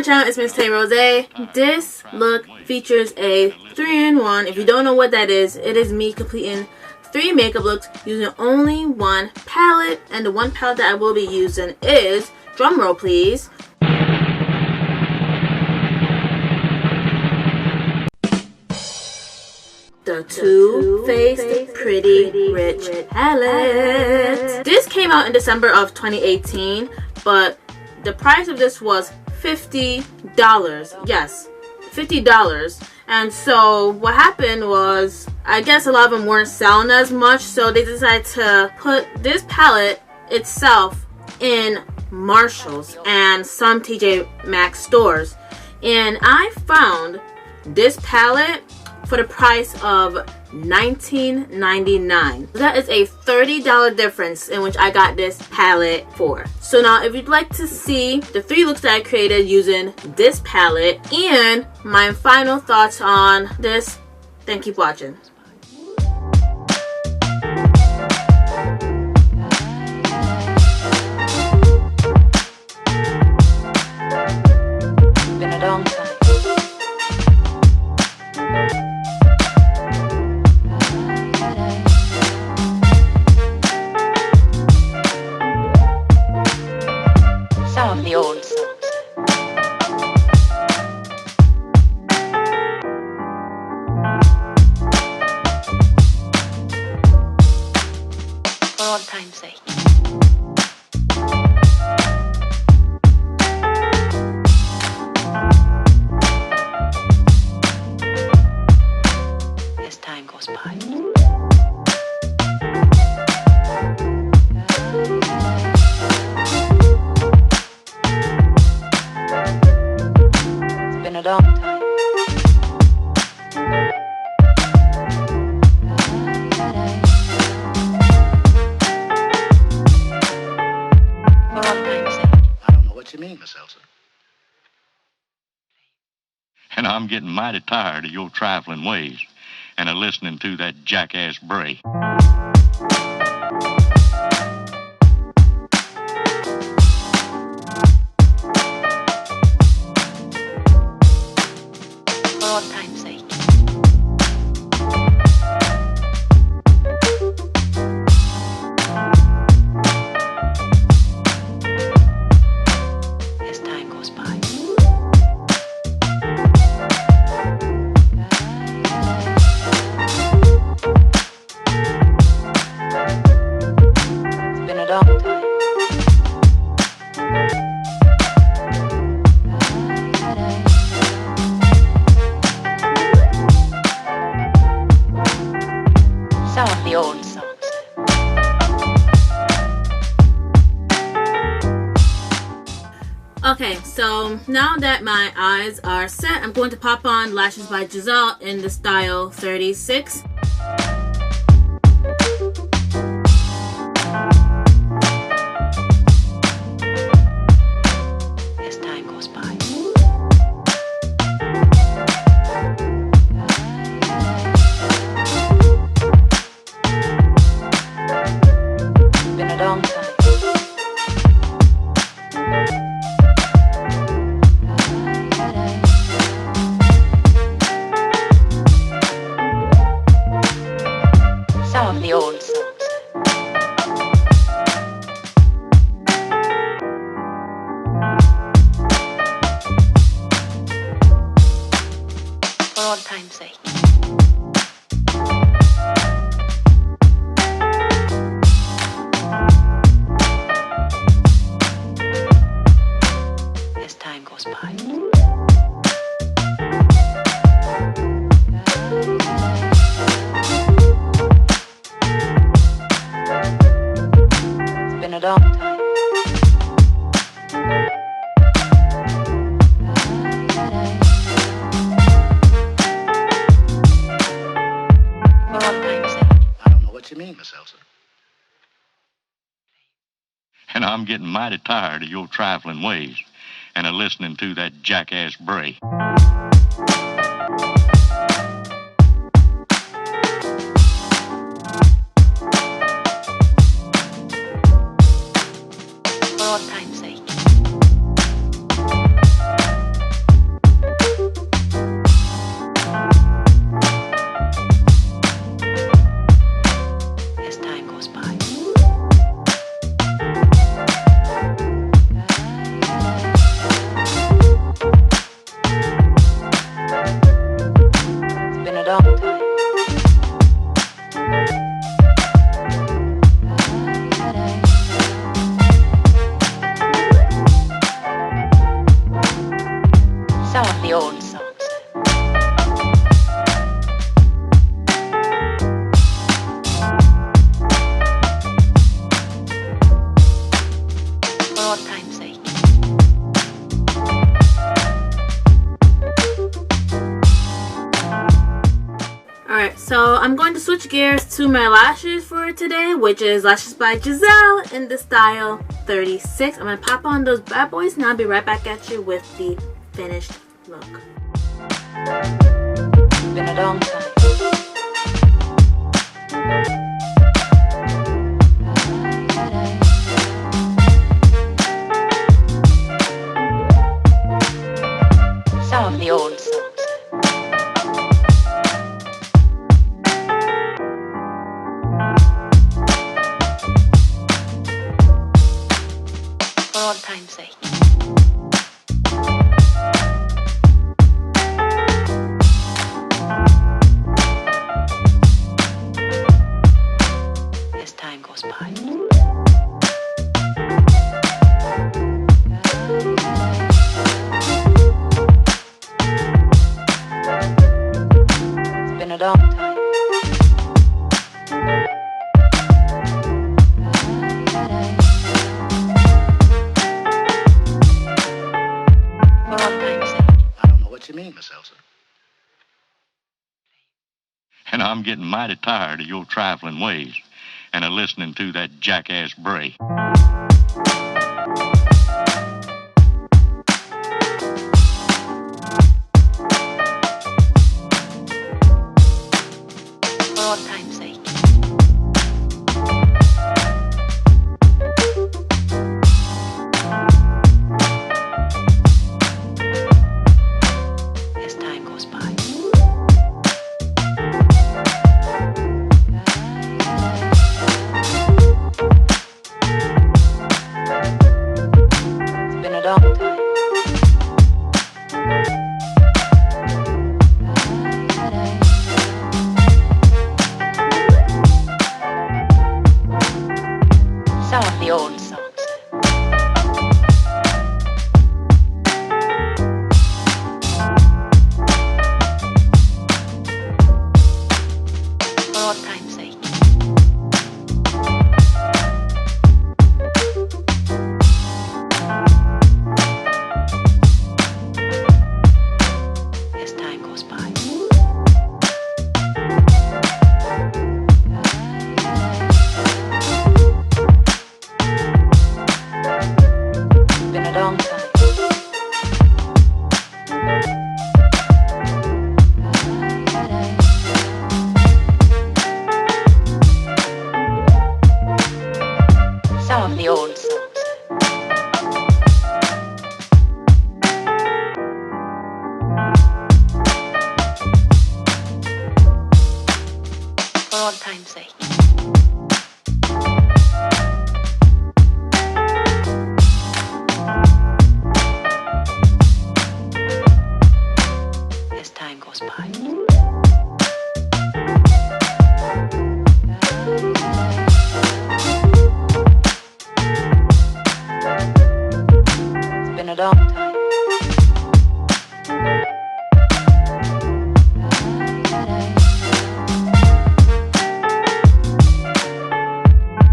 my channel, it's Miss Tay Rosé. This look features a 3-in-1. If you don't know what that is, it is me completing 3 makeup looks using only one palette. And the one palette that I will be using is, drumroll please, the Too Faced Pretty Rich palette. This came out in December of 2018, but the price of this was $50. Yes, $50. And so what happened was, I guess a lot of them weren't selling as much, so they decided to put this palette itself in Marshall's and some TJMaxx stores. And I found this palette for the price of $19.99. That is a $30 difference in which I got this palette for. So now if you'd like to see the 3 looks that I created using this palette and my final thoughts on this, then keep watching. Been a long time. Some of the old songs. For old time's sake. As time goes by. A long time. For all time's sake. I don't know what you mean, Miss Elsa. And I'm getting mighty tired of your trifling ways and of listening to that jackass Bray. For all time's sake. As time goes by. It's been a long time. Some of the old songs. Okay, so now that my eyes are set, I'm going to pop on Lashes by GISELE in the style 36. As time goes by. Been a long time. Some of the old songs. For all time's sake. As time goes by. It's been a long time. For all time's sake. I don't know what you mean, Miss Elsa. And I'm getting mighty tired of your trifling ways and of listening to that jackass Bray. For all time's sake. switch gears to my lashes for today, which is Lashes by Gisele in the style 36. I'm gonna pop on those bad boys and I'll be right back at you with the finished look. It's been a long time. Some of the old songs. For old time's sake. As time goes by. It's been a long time. For old time's sake. I don't know what you mean, Miss Elsa. And I'm getting mighty tired of your trifling ways and of listening to that jackass Bray. For old time's sake. As time goes by. It's been a long time. Some of the old songs. For old time's sake. As time goes by. It's been a long time. Some of the old songs. For old time's sake. As time goes by. It's been a long time.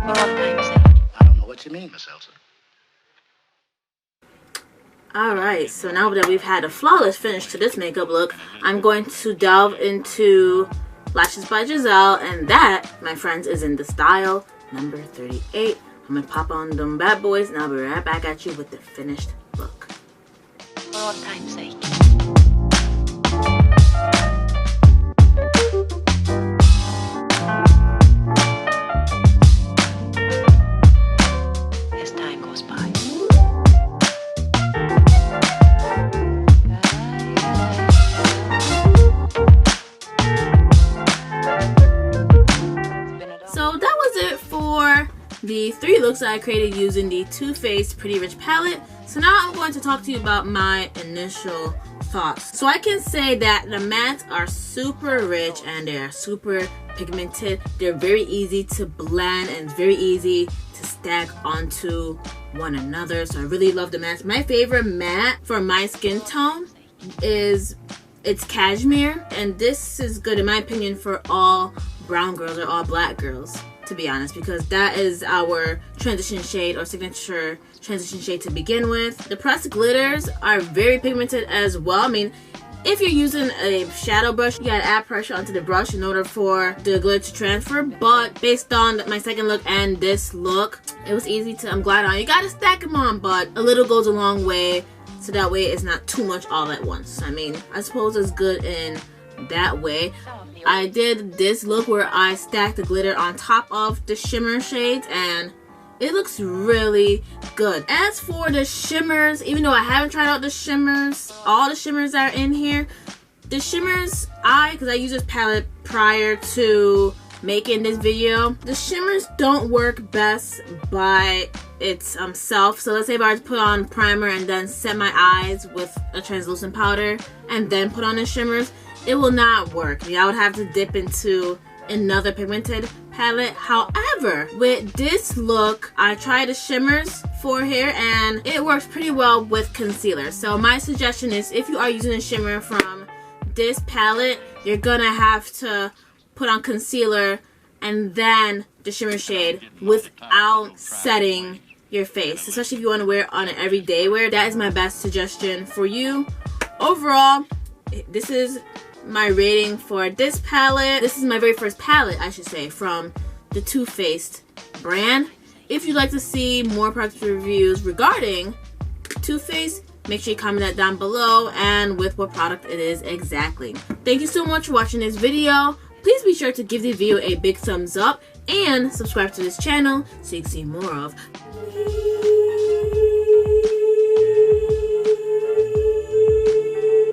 For old time's sake. I don't know what you mean, Miss Elsa. Alright, so now that we've had a flawless finish to this makeup look, I'm going to delve into Lashes by Gisele, and that, my friends, is in the style number 38. I'm going to pop on them bad boys and I'll be right back at you with the finished look. For old time's sake. As time goes by. So that was it for the 3 looks that I created using the Too Faced Pretty Rich palette. So now I'm going to talk to you about my initial thoughts. So I can say that the mattes are super rich and they're super pigmented. They're very easy to blend and it's very easy to stack onto one another. So I really love the mattes. My favorite matte for my skin tone is it's cashmere, and this is good in my opinion for all brown girls or all black girls, to be honest, because that is our transition shade or signature transition shade to begin with. The pressed glitters are very pigmented as well. I mean, If you're using a shadow brush, you gotta add pressure onto the brush in order for the glitter to transfer. But based on my second look and this look, it was easy to glide on. You gotta stack them on, but a little goes a long way, so that way it's not too much all at once. I mean, I suppose it's good in that way. I did this look where I stacked the glitter on top of the shimmer shades, and it looks really good. As for the shimmers, even though I haven't tried out the shimmers, all the shimmers that are in here, the shimmers, because I used this palette prior to making this video, the shimmers don't work best by itself. So let's say if I was to put on primer and then set my eyes with a translucent powder and then put on the shimmers, it will not work. I would have to dip into another pigmented palette. However, with this look, I tried the shimmers for here and it works pretty well with concealer. So my suggestion is, if you are using a shimmer from this palette, you're gonna have to put on concealer and then the shimmer shade without setting your face, especially if you want to wear it on an everyday wear. That is my best suggestion for you. Overall, this is my rating for this palette. This is my very first palette, I should say, from the Too Faced brand. If you'd like to see more product reviews regarding Too Faced, make sure you comment that down below and with what product it is exactly. Thank you so much for watching this video. Please be sure to give the video a big thumbs up and subscribe to this channel so you can see more of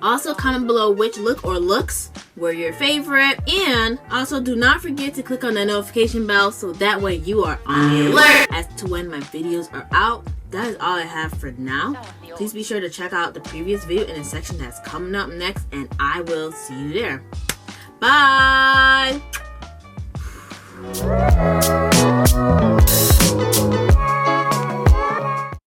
Also, comment below which look or looks were your favorite, and also do not forget to click on the notification bell so that way you are on the alert as to when my videos are out. That is all I have for now. Please be sure to check out the previous video in the section that's coming up next, and I will see you there. Bye!